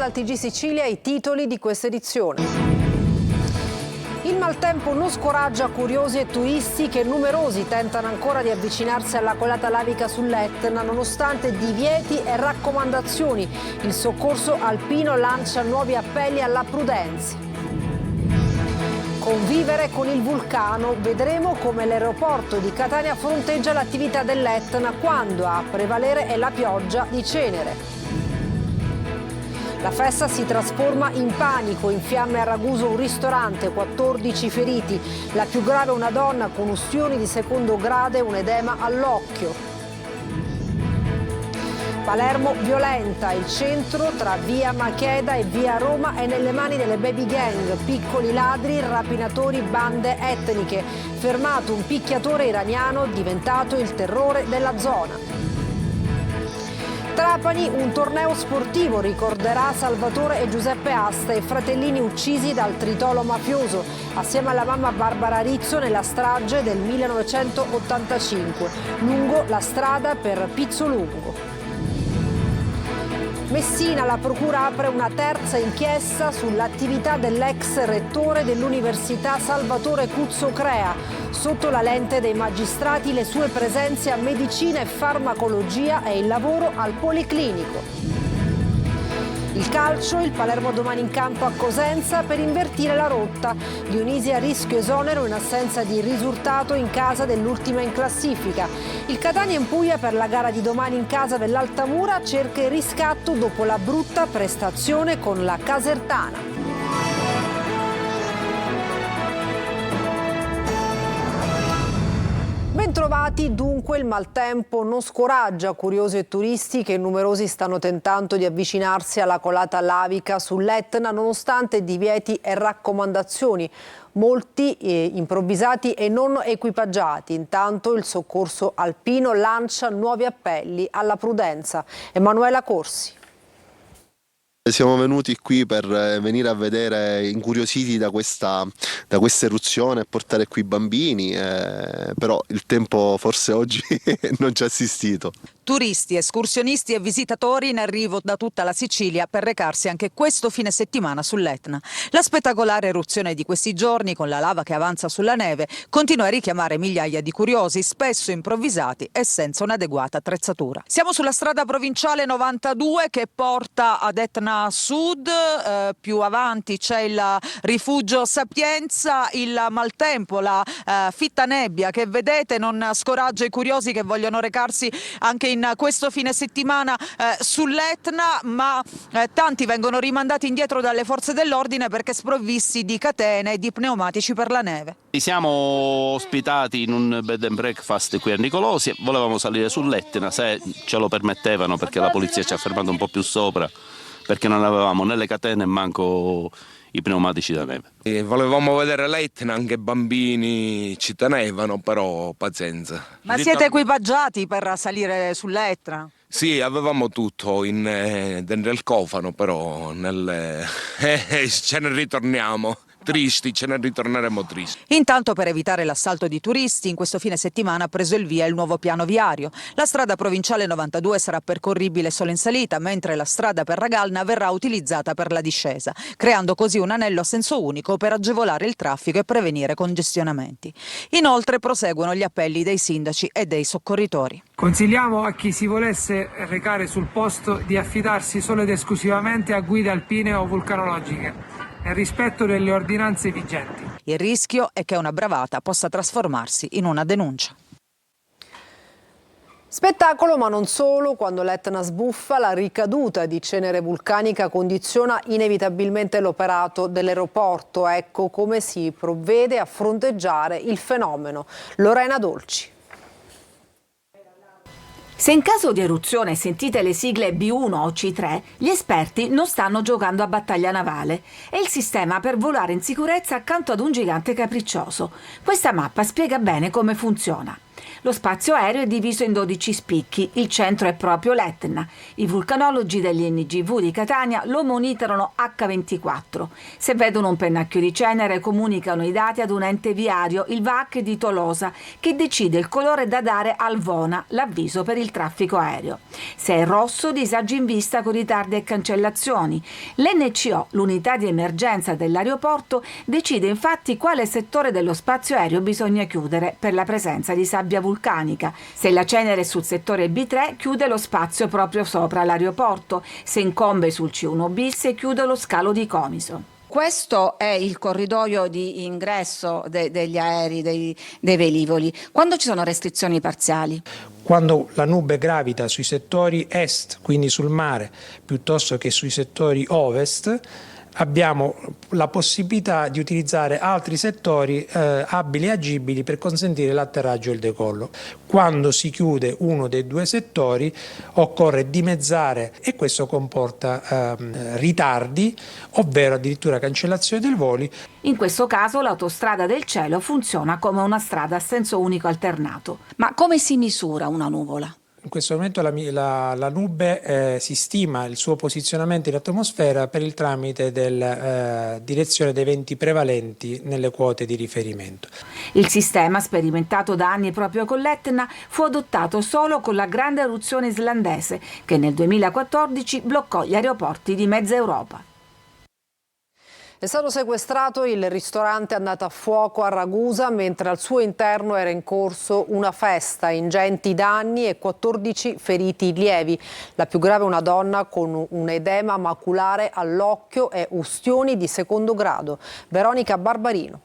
dal TG Sicilia i titoli di questa edizione. Il maltempo non scoraggia curiosi e turisti che numerosi tentano ancora di avvicinarsi alla colata lavica sull'Etna nonostante divieti e raccomandazioni. Il soccorso alpino lancia nuovi appelli alla prudenza. Convivere con il vulcano, vedremo come l'aeroporto di Catania fronteggia l'attività dell'Etna quando a prevalere è la pioggia di cenere. La festa si trasforma in panico, in fiamme a Raguso un ristorante, 14 feriti, la più grave una donna con ustioni di secondo grado e un edema all'occhio. Palermo violenta, il centro tra via Macheda e via Roma è nelle mani delle baby gang, piccoli ladri, rapinatori, bande etniche. Fermato un picchiatore iraniano diventato il terrore della zona. Trapani, un torneo sportivo ricorderà Salvatore e Giuseppe Asta, i fratellini uccisi dal tritolo mafioso, assieme alla mamma Barbara Rizzo nella strage del 1985, lungo la strada per Pizzolungo. Messina, la procura apre una terza inchiesta sull'attività dell'ex rettore dell'Università Salvatore Cuzzo Crea. Sotto la lente dei magistrati le sue presenze a medicina e farmacologia e il lavoro al policlinico. Il calcio, il Palermo domani in campo a Cosenza per invertire la rotta. Dionisi a rischio esonero in assenza di risultato in casa dell'ultima in classifica. Il Catania in Puglia per la gara di domani in casa dell'Altamura cerca il riscatto dopo la brutta prestazione con la Casertana. Bentrovati, dunque il maltempo non scoraggia curiosi e turisti che numerosi stanno tentando di avvicinarsi alla colata lavica sull'Etna nonostante divieti e raccomandazioni, molti improvvisati e non equipaggiati. Intanto il soccorso alpino lancia nuovi appelli alla prudenza. Emanuela Corsi. Siamo venuti qui per venire a vedere, incuriositi da questa eruzione, e portare qui i bambini, però il tempo forse oggi non ci ha assistito. Turisti, escursionisti e visitatori in arrivo da tutta la Sicilia per recarsi anche questo fine settimana sull'Etna. La spettacolare eruzione di questi giorni, con la lava che avanza sulla neve, continua a richiamare migliaia di curiosi, spesso improvvisati e senza un'adeguata attrezzatura. Siamo sulla strada provinciale 92 che porta ad Etna Sud, più avanti c'è il rifugio Sapienza. Il maltempo, la fitta nebbia che vedete non scoraggia i curiosi che vogliono recarsi anche in questo fine settimana sull'Etna, ma tanti vengono rimandati indietro dalle forze dell'ordine perché sprovvisti di catene e di pneumatici per la neve. Siamo ospitati in un bed and breakfast qui a Nicolosi e volevamo salire sull'Etna se ce lo permettevano, perché la polizia ci ha fermato un po' più sopra perché non avevamo né le catene e manco i pneumatici da neve. Volevamo vedere l'Etna, anche bambini ci tenevano, però pazienza. Ma siete equipaggiati per salire sull'Etna? Sì, avevamo tutto dentro il cofano, però ce ne ritorniamo. Tristi, ce ne ritorneremo tristi. Intanto, per evitare l'assalto di turisti, in questo fine settimana ha preso il via il nuovo piano viario. La strada provinciale 92 sarà percorribile solo in salita, mentre la strada per Ragalna verrà utilizzata per la discesa, creando così un anello a senso unico per agevolare il traffico e prevenire congestionamenti. Inoltre proseguono gli appelli dei sindaci e dei soccorritori. Consigliamo a chi si volesse recare sul posto di affidarsi solo ed esclusivamente a guide alpine o vulcanologiche, nel rispetto delle ordinanze vigenti. Il rischio è che una bravata possa trasformarsi in una denuncia. Spettacolo, ma non solo. Quando l'Etna sbuffa, la ricaduta di cenere vulcanica condiziona inevitabilmente l'operato dell'aeroporto. Ecco come si provvede a fronteggiare il fenomeno. Lorena Dolci. Se in caso di eruzione sentite le sigle B1 o C3, gli esperti non stanno giocando a battaglia navale. È il sistema per volare in sicurezza accanto ad un gigante capriccioso. Questa mappa spiega bene come funziona. Lo spazio aereo è diviso in 12 spicchi, il centro è proprio l'Etna. I vulcanologi dell'INGV di Catania lo monitorano H24. Se vedono un pennacchio di cenere comunicano i dati ad un ente viario, il VAC di Tolosa, che decide il colore da dare al VONA, l'avviso per il traffico aereo. Se è rosso, disagi in vista con ritardi e cancellazioni. L'NCO, l'unità di emergenza dell'aeroporto, decide infatti quale settore dello spazio aereo bisogna chiudere per la presenza di sabbia vulcanica. Se la cenere è sul settore B3, chiude lo spazio proprio sopra l'aeroporto. Se incombe sul C1 bis, chiude lo scalo di Comiso. Questo è il corridoio di ingresso degli aerei, dei velivoli. Quando ci sono restrizioni parziali? Quando la nube gravita sui settori est, quindi sul mare, piuttosto che sui settori ovest, abbiamo la possibilità di utilizzare altri settori abili e agibili per consentire l'atterraggio e il decollo. Quando si chiude uno dei due settori occorre dimezzare e questo comporta ritardi, ovvero addirittura cancellazione dei voli. In questo caso l'autostrada del cielo funziona come una strada a senso unico alternato. Ma come si misura una nuvola? In questo momento la nube si stima il suo posizionamento in atmosfera per il tramite della direzione dei venti prevalenti nelle quote di riferimento. Il sistema, sperimentato da anni proprio con l'Etna, fu adottato solo con la grande eruzione islandese, che nel 2014 bloccò gli aeroporti di mezza Europa. È stato sequestrato il ristorante andato a fuoco a Ragusa mentre al suo interno era in corso una festa, ingenti danni e 14 feriti lievi. La più grave una donna con un edema maculare all'occhio e ustioni di secondo grado. Veronica Barbarino.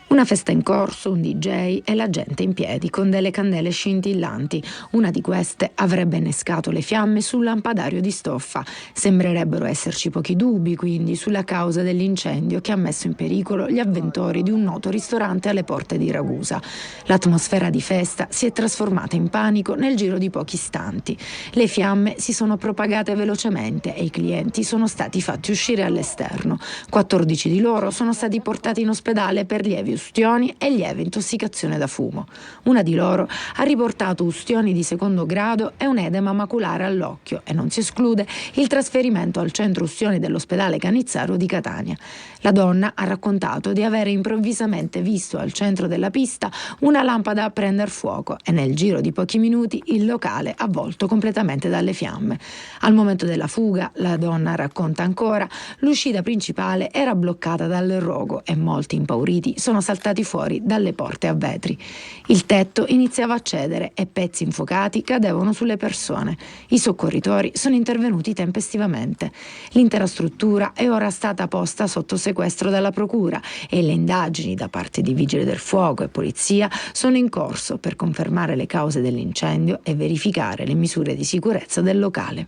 Una festa in corso, un DJ e la gente in piedi con delle candele scintillanti. Una di queste avrebbe innescato le fiamme sul lampadario di stoffa. Sembrerebbero esserci pochi dubbi quindi sulla causa dell'incendio che ha messo in pericolo gli avventori di un noto ristorante alle porte di Ragusa. L'atmosfera di festa si è trasformata in panico nel giro di pochi istanti. Le fiamme si sono propagate velocemente e i clienti sono stati fatti uscire all'esterno. 14 di loro sono stati portati in ospedale per lievi ustioni e lieve intossicazione da fumo. Una di loro ha riportato ustioni di secondo grado e un edema maculare all'occhio e non si esclude il trasferimento al centro ustioni dell'ospedale Canizzaro di Catania. La donna ha raccontato di avere improvvisamente visto al centro della pista una lampada prendere fuoco e nel giro di pochi minuti il locale avvolto completamente dalle fiamme. Al momento della fuga, la donna racconta ancora, l'uscita principale era bloccata dal rogo e molti impauriti sono saltati fuori dalle porte a vetri. Il tetto iniziava a cedere e pezzi infuocati cadevano sulle persone. I soccorritori sono intervenuti tempestivamente. L'intera struttura è ora stata posta sotto sequestro dalla procura e le indagini da parte di vigili del fuoco e polizia sono in corso per confermare le cause dell'incendio e verificare le misure di sicurezza del locale.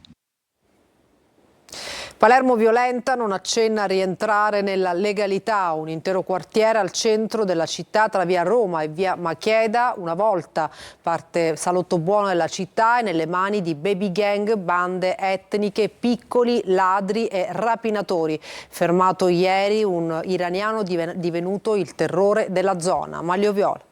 Palermo violenta non accenna a rientrare nella legalità. Un intero quartiere al centro della città tra via Roma e via Macheda. Una volta parte salotto buono della città è nelle mani di baby gang, bande etniche, piccoli ladri e rapinatori. Fermato ieri un iraniano divenuto il terrore della zona. Maglio Viola.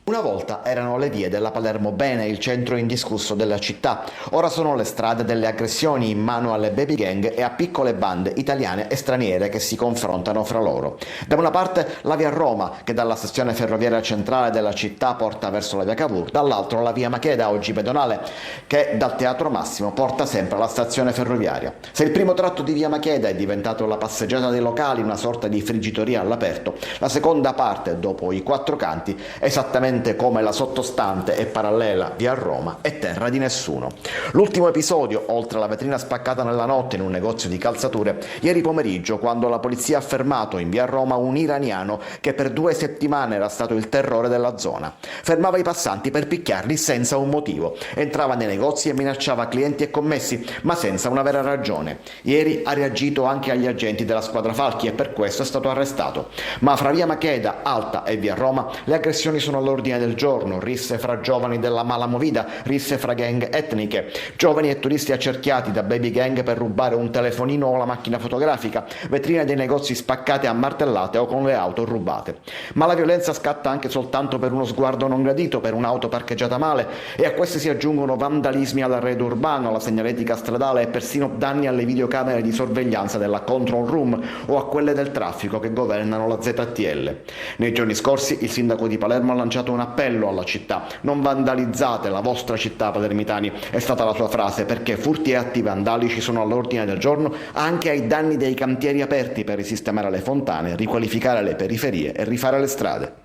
Una volta erano le vie della Palermo Bene, il centro indiscusso della città. Ora sono le strade delle aggressioni in mano alle baby gang e a piccole bande italiane e straniere che si confrontano fra loro. Da una parte la via Roma, che dalla stazione ferroviaria centrale della città porta verso la via Cavour, dall'altro la via Macheda, oggi pedonale, che dal Teatro Massimo porta sempre alla stazione ferroviaria. Se il primo tratto di via Macheda è diventato la passeggiata dei locali, una sorta di friggitoria all'aperto, la seconda parte, dopo i quattro canti, esattamente come la sottostante e parallela via Roma, è terra di nessuno. L'ultimo episodio, oltre alla vetrina spaccata nella notte in un negozio di calzature, ieri pomeriggio, quando la polizia ha fermato in via Roma un iraniano che per 2 settimane era stato il terrore della zona. Fermava i passanti per picchiarli senza un motivo. Entrava nei negozi e minacciava clienti e commessi, ma senza una vera ragione. Ieri ha reagito anche agli agenti della squadra Falchi e per questo è stato arrestato. Ma fra via Macheda, Alta e via Roma le aggressioni sono all'ordine all'ordine del giorno, risse fra giovani della mala movida, risse fra gang etniche, giovani e turisti accerchiati da baby gang per rubare un telefonino o la macchina fotografica, vetrine dei negozi spaccate a martellate o con le auto rubate. Ma la violenza scatta anche soltanto per uno sguardo non gradito, per un'auto parcheggiata male, e a questi si aggiungono vandalismi all'arredo urbano, alla segnaletica stradale e persino danni alle videocamere di sorveglianza della control room o a quelle del traffico che governano la ZTL. Nei giorni scorsi il sindaco di Palermo ha lanciato un appello alla città: non vandalizzate la vostra città, palermitani, è stata la sua frase, perché furti e atti vandalici sono all'ordine del giorno anche ai danni dei cantieri aperti per risistemare le fontane, riqualificare le periferie e rifare le strade.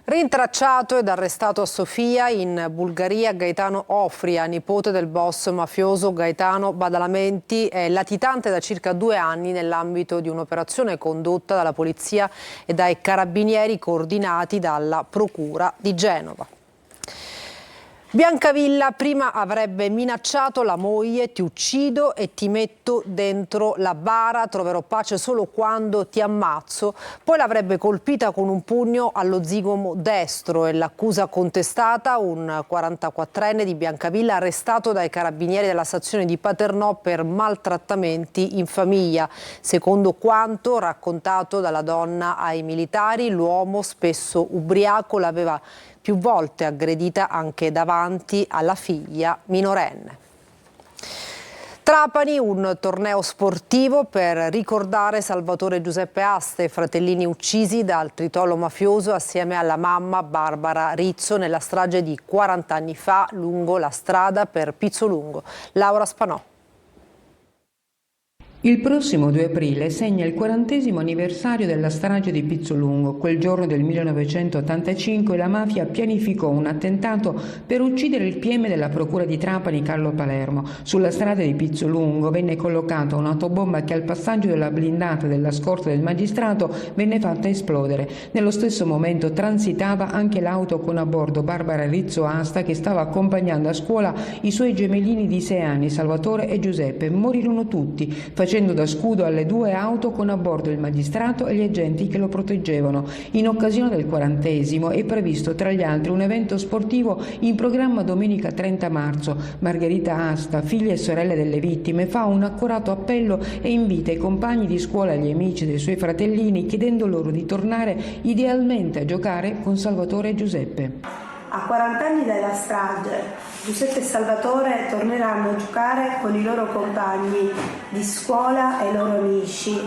Rintracciato ed arrestato a Sofia, in Bulgaria, Gaetano Ofria, nipote del boss mafioso Gaetano Badalamenti, è latitante da circa 2 anni nell'ambito di un'operazione condotta dalla polizia e dai carabinieri coordinati dalla procura di Genova. Biancavilla prima avrebbe minacciato la moglie: ti uccido e ti metto dentro la bara, troverò pace solo quando ti ammazzo. Poi l'avrebbe colpita con un pugno allo zigomo destro e l'accusa contestata: un 44enne di Biancavilla arrestato dai carabinieri della stazione di Paternò per maltrattamenti in famiglia. Secondo quanto raccontato dalla donna ai militari, l'uomo, spesso ubriaco, l'aveva più volte aggredita anche davanti alla figlia minorenne. Trapani, un torneo sportivo per ricordare Salvatore Giuseppe Asta, i fratellini uccisi dal tritolo mafioso assieme alla mamma Barbara Rizzo nella strage di 40 anni fa lungo la strada per Pizzolungo. Laura Spanò. Il prossimo 2 aprile segna il 40° anniversario della strage di Pizzolungo. Quel giorno del 1985 la mafia pianificò un attentato per uccidere il PM della procura di Trapani, Carlo Palermo. Sulla strada di Pizzolungo venne collocata un'autobomba che al passaggio della blindata della scorta del magistrato venne fatta esplodere. Nello stesso momento transitava anche l'auto con a bordo Barbara Rizzo Asta, che stava accompagnando a scuola i suoi gemellini di 6 anni, Salvatore e Giuseppe. Morirono tutti, facendo da scudo alle 2 auto con a bordo il magistrato e gli agenti che lo proteggevano. In occasione del 40° è previsto tra gli altri un evento sportivo in programma domenica 30 marzo. Margherita Asta, figlia e sorella delle vittime, fa un accorato appello e invita i compagni di scuola e gli amici dei suoi fratellini, chiedendo loro di tornare idealmente a giocare con Salvatore e Giuseppe. A 40 anni dalla strage, Giuseppe e Salvatore torneranno a giocare con i loro compagni di scuola e i loro amici.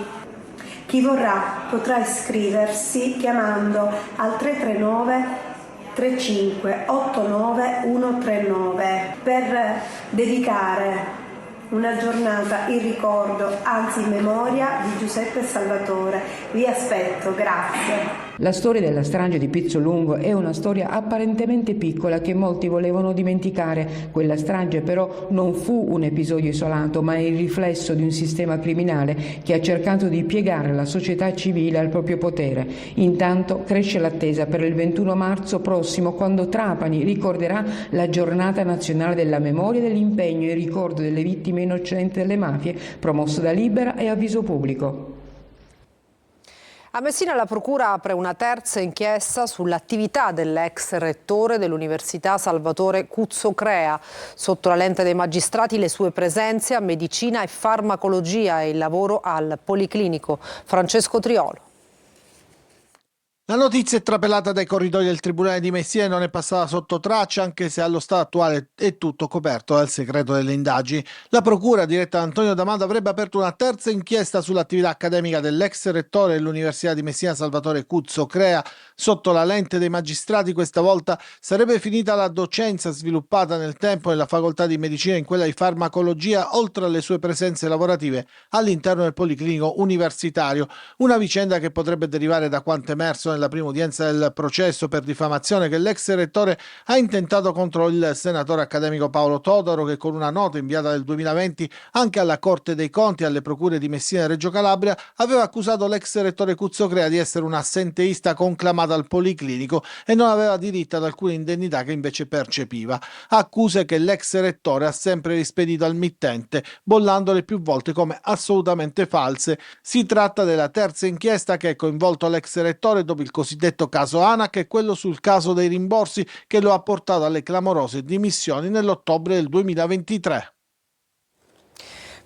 Chi vorrà potrà iscriversi chiamando al 339 35 89 139 per dedicare una giornata in ricordo, anzi in memoria di Giuseppe e Salvatore. Vi aspetto, grazie. La storia della strage di Pizzolungo è una storia apparentemente piccola che molti volevano dimenticare. Quella strage però non fu un episodio isolato, ma il riflesso di un sistema criminale che ha cercato di piegare la società civile al proprio potere. Intanto cresce l'attesa per il 21 marzo prossimo, quando Trapani ricorderà la giornata nazionale della memoria e dell'impegno in ricordo delle vittime innocenti delle mafie, promosso da Libera e Avviso Pubblico. A Messina la Procura apre una terza inchiesta sull'attività dell'ex rettore dell'Università Salvatore Cuzzo Crea. Sotto la lente dei magistrati le sue presenze a medicina e farmacologia e il lavoro al Policlinico. Francesco Triolo. La notizia è trapelata dai corridoi del Tribunale di Messina e non è passata sotto traccia, anche se allo stato attuale è tutto coperto dal segreto delle indagini. La procura, diretta da Antonio D'Amato, avrebbe aperto una terza inchiesta sull'attività accademica dell'ex rettore dell'Università di Messina Salvatore Cuzzo Crea. Sotto la lente dei magistrati questa volta sarebbe finita la docenza sviluppata nel tempo nella facoltà di medicina e in quella di farmacologia, oltre alle sue presenze lavorative all'interno del Policlinico universitario. Una vicenda che potrebbe derivare da quanto emerso nella prima udienza del processo per diffamazione che l'ex rettore ha intentato contro il senatore accademico Paolo Todaro, che con una nota inviata nel 2020 anche alla Corte dei Conti e alle procure di Messina e Reggio Calabria aveva accusato l'ex rettore Cuzzo Crea di essere un assenteista conclamato al Policlinico e non aveva diritto ad alcune indennità che invece percepiva. Accuse che l'ex rettore ha sempre rispedito al mittente, bollandole più volte come assolutamente false. Si tratta della terza inchiesta che ha coinvolto l'ex rettore dopo il cosiddetto caso Anac e quello sul caso dei rimborsi che lo ha portato alle clamorose dimissioni nell'ottobre del 2023.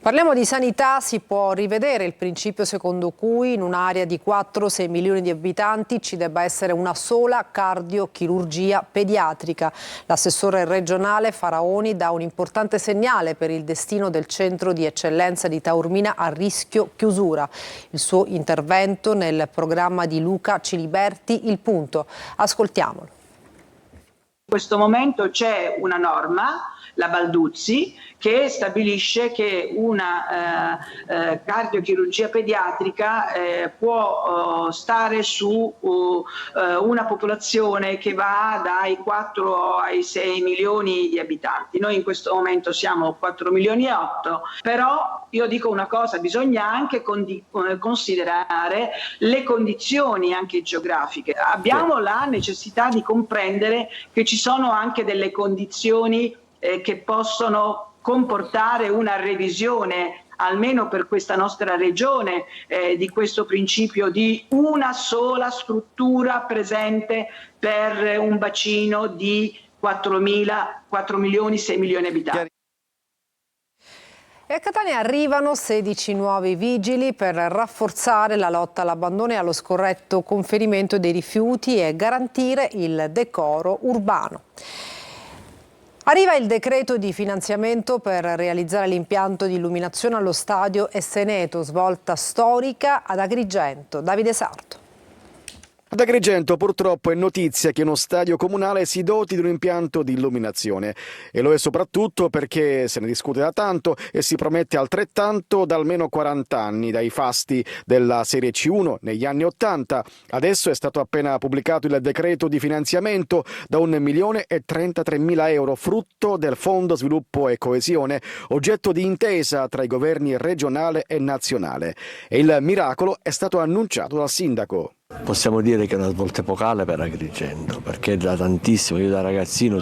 Parliamo di sanità, si può rivedere il principio secondo cui in un'area di 4-6 milioni di abitanti ci debba essere una sola cardiochirurgia pediatrica. L'assessore regionale Faraoni dà un importante segnale per il destino del centro di eccellenza di Taormina a rischio chiusura. Il suo intervento nel programma di Luca Ciliberti, Il Punto. Ascoltiamolo. In questo momento c'è una norma, la Balduzzi, che stabilisce che una cardiochirurgia pediatrica può stare su una popolazione che va dai 4 ai 6 milioni di abitanti. Noi in questo momento siamo 4 milioni e 8, però io dico una cosa, bisogna anche considerare le condizioni anche geografiche. Abbiamo la necessità di comprendere che ci sono anche delle condizioni che possono comportare una revisione, almeno per questa nostra regione, di questo principio di una sola struttura presente per un bacino di 4 milioni, 6 milioni di abitanti. E a Catania arrivano 16 nuovi vigili per rafforzare la lotta all'abbandono e allo scorretto conferimento dei rifiuti e garantire il decoro urbano. Arriva il decreto di finanziamento per realizzare l'impianto di illuminazione allo stadio Esseneto, svolta storica ad Agrigento. Davide Sarto. Ad Agrigento purtroppo è notizia che uno stadio comunale si doti di un impianto di illuminazione e lo è soprattutto perché se ne discute da tanto e si promette altrettanto da almeno 40 anni, dai fasti della Serie C1 negli anni 80. Adesso è stato appena pubblicato il decreto di finanziamento da 1.033.000 euro, frutto del Fondo Sviluppo e Coesione, oggetto di intesa tra i governi regionale e nazionale. E il miracolo è stato annunciato dal sindaco. Possiamo dire che è una svolta epocale per Agrigento, perché da tantissimo, io da ragazzino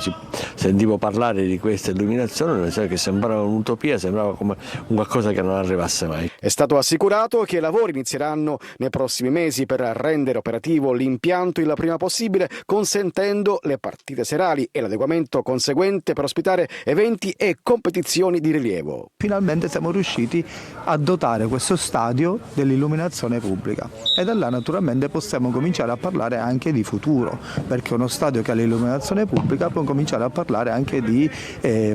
sentivo parlare di questa illuminazione, che sembrava un'utopia, sembrava come un qualcosa che non arrivasse mai. È stato assicurato che i lavori inizieranno nei prossimi mesi per rendere operativo l'impianto il prima possibile, consentendo le partite serali e l'adeguamento conseguente per ospitare eventi e competizioni di rilievo. Finalmente siamo riusciti a dotare questo stadio dell'illuminazione pubblica e da là naturalmente possiamo cominciare a parlare anche di futuro, perché uno stadio che ha l'illuminazione pubblica può cominciare a parlare anche di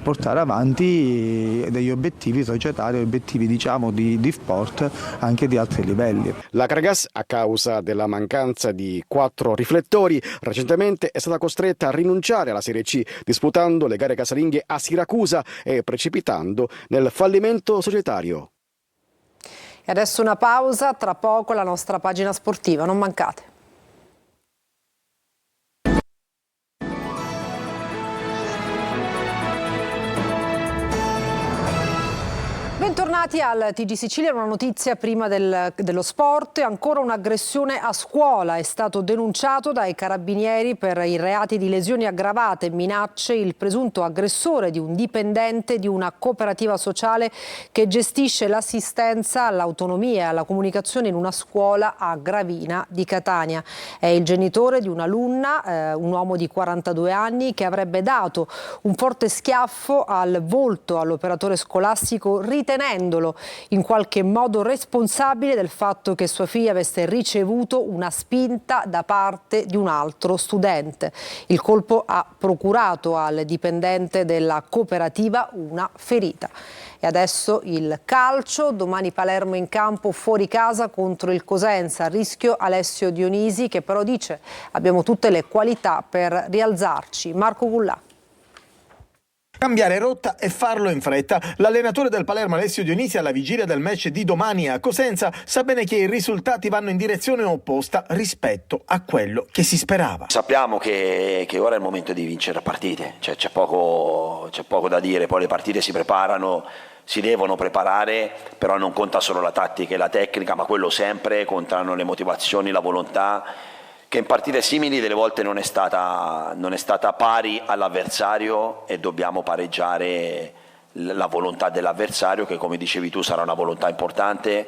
portare avanti degli obiettivi societari, obiettivi di sport anche di altri livelli. La Caragas, a causa della mancanza di 4 riflettori, recentemente è stata costretta a rinunciare alla Serie C, disputando le gare casalinghe a Siracusa e precipitando nel fallimento societario. E adesso una pausa, tra poco la nostra pagina sportiva, non mancate. Bentornati al TG Sicilia, una notizia prima dello sport. Ancora un'aggressione a scuola, è stato denunciato dai carabinieri per i reati di lesioni aggravate e minacce il presunto aggressore di un dipendente di una cooperativa sociale che gestisce l'assistenza all'autonomia e alla comunicazione in una scuola a Gravina di Catania. È il genitore di un'alunna, un uomo di 42 anni, che avrebbe dato un forte schiaffo al volto all'operatore scolastico, ritenendolo in qualche modo responsabile del fatto che sua figlia avesse ricevuto una spinta da parte di un altro studente. Il colpo ha procurato al dipendente della cooperativa una ferita. E adesso il calcio, domani Palermo in campo fuori casa contro il Cosenza, a rischio Alessio Dionisi, che però dice abbiamo tutte le qualità per rialzarci. Marco Gullà. Cambiare rotta e farlo in fretta. L'allenatore del Palermo Alessio Dionisi, alla vigilia del match di domani a Cosenza, sa bene che i risultati vanno in direzione opposta rispetto a quello che si sperava. Sappiamo che ora è il momento di vincere partite, c'è poco da dire, poi le partite si preparano, si devono preparare, però non conta solo la tattica e la tecnica, ma quello sempre, contano le motivazioni, la volontà, che in partite simili delle volte non è stata pari all'avversario, e dobbiamo pareggiare la volontà dell'avversario, che come dicevi tu sarà una volontà importante,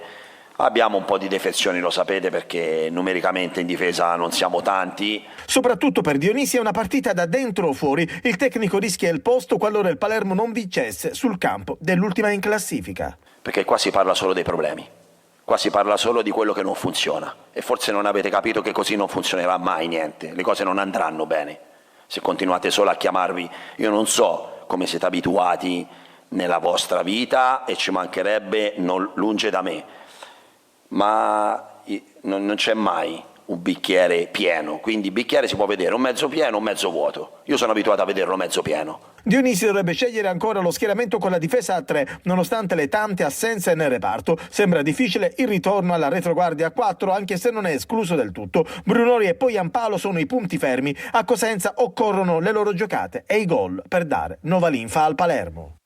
Abbiamo un po' di defezioni, lo sapete, perché numericamente in difesa non siamo tanti. Soprattutto per Dionisi è una partita da dentro o fuori. Il tecnico rischia il posto qualora il Palermo non vincesse sul campo dell'ultima in classifica. Perché qua si parla solo dei problemi, qua si parla solo di quello che non funziona e forse non avete capito che così non funzionerà mai niente, le cose non andranno bene. Se continuate solo a chiamarvi, io non so come siete abituati nella vostra vita e ci mancherebbe, lunge da me, ma non c'è mai un bicchiere pieno, quindi il bicchiere si può vedere un mezzo pieno o un mezzo vuoto. Io sono abituato a vederlo mezzo pieno. Dionisi dovrebbe scegliere ancora lo schieramento con la difesa a 3, nonostante le tante assenze nel reparto. Sembra difficile il ritorno alla retroguardia a 4, anche se non è escluso del tutto. Brunori e poi Ampalo sono i punti fermi. A Cosenza occorrono le loro giocate e i gol per dare nuova linfa al Palermo.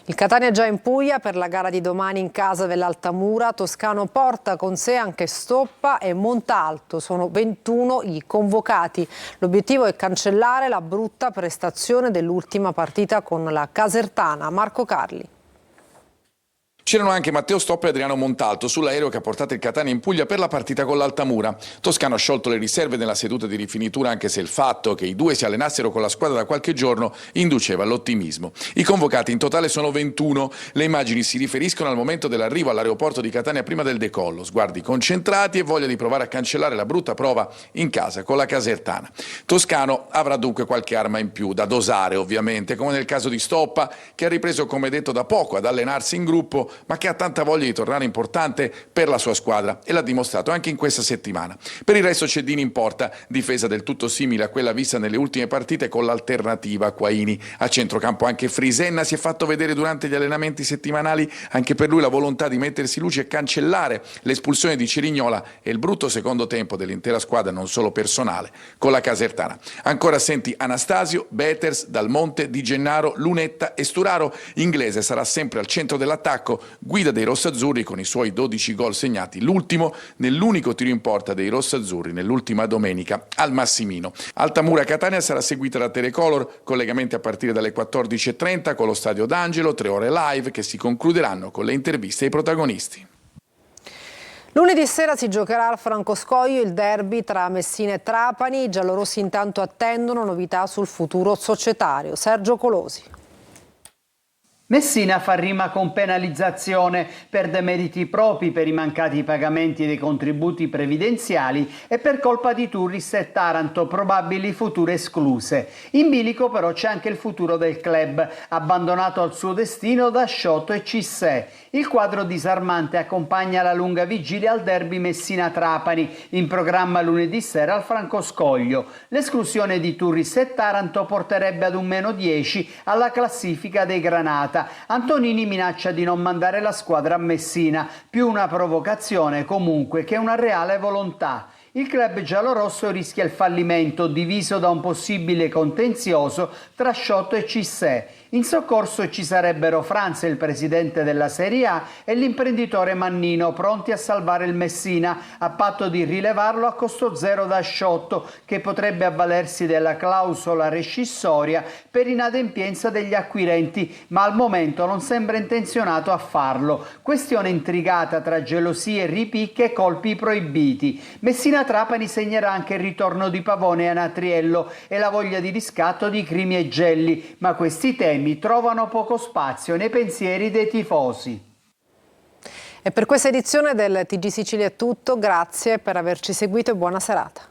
Il Catania è già in Puglia per la gara di domani in casa dell'Altamura. Toscano porta con sé anche Stoppa e Montalto. Sono 21 i convocati. L'obiettivo è cancellare la brutta prestazione dell'ultima partita con la Casertana. Marco Carli. C'erano anche Matteo Stoppa e Adriano Montalto sull'aereo che ha portato il Catania in Puglia per la partita con l'Altamura. Toscano ha sciolto le riserve nella seduta di rifinitura, anche se il fatto che i due si allenassero con la squadra da qualche giorno induceva all'ottimismo. I convocati in totale sono 21. Le immagini si riferiscono al momento dell'arrivo all'aeroporto di Catania prima del decollo. Sguardi concentrati e voglia di provare a cancellare la brutta prova in casa con la Casertana. Toscano avrà dunque qualche arma in più, da dosare ovviamente, come nel caso di Stoppa, che ha ripreso come detto da poco ad allenarsi in gruppo, ma che ha tanta voglia di tornare importante per la sua squadra e l'ha dimostrato anche in questa settimana. Per il resto c'è Dini in porta, difesa del tutto simile a quella vista nelle ultime partite con l'alternativa a Quaini. A centrocampo anche Frisenna si è fatto vedere durante gli allenamenti settimanali, anche per lui la volontà di mettersi in luce e cancellare l'espulsione di Cerignola e il brutto secondo tempo dell'intera squadra, non solo personale, con la Casertana. Ancora assenti Anastasio, Beters, Dalmonte, Di Gennaro, Lunetta e Sturaro. Inglese sarà sempre al centro dell'attacco, guida dei rossazzurri con i suoi 12 gol segnati, l'ultimo nell'unico tiro in porta dei rossazzurri nell'ultima domenica al Massimino. Altamura Catania sarà seguita da Telecolor, collegamenti a partire dalle 14:30 con lo Stadio d'Angelo, 3 ore live che si concluderanno con le interviste ai protagonisti. Lunedì sera si giocherà al Francoscoglio il derby tra Messina e Trapani. I giallorossi intanto attendono novità sul futuro societario. Sergio Colosi. Messina fa rima con penalizzazione per demeriti propri per i mancati pagamenti dei contributi previdenziali e per colpa di Turris e Taranto, probabili future escluse. In bilico però c'è anche il futuro del club, abbandonato al suo destino da Sciotto e Cissé. Il quadro disarmante accompagna la lunga vigilia al derby Messina-Trapani, in programma lunedì sera al Francoscoglio. L'esclusione di Turris e Taranto porterebbe ad un -10 alla classifica dei Granata. Antonini minaccia di non mandare la squadra a Messina, più una provocazione comunque che una reale volontà. Il club giallorosso rischia il fallimento, diviso da un possibile contenzioso tra Sciotto e Cissé. In soccorso ci sarebbero Franz, il presidente della Serie A, e l'imprenditore Mannino, pronti a salvare il Messina, a patto di rilevarlo a costo zero da Sciotto, che potrebbe avvalersi della clausola rescissoria per inadempienza degli acquirenti, ma al momento non sembra intenzionato a farlo. Questione intrigata tra gelosie, ripicche e colpi proibiti. Messina-Trapani segnerà anche il ritorno di Pavone e Anatriello e la voglia di riscatto di Crimi e Gelli, ma questi temi trovano poco spazio nei pensieri dei tifosi. E per questa edizione del TG Sicilia è tutto, grazie per averci seguito e buona serata.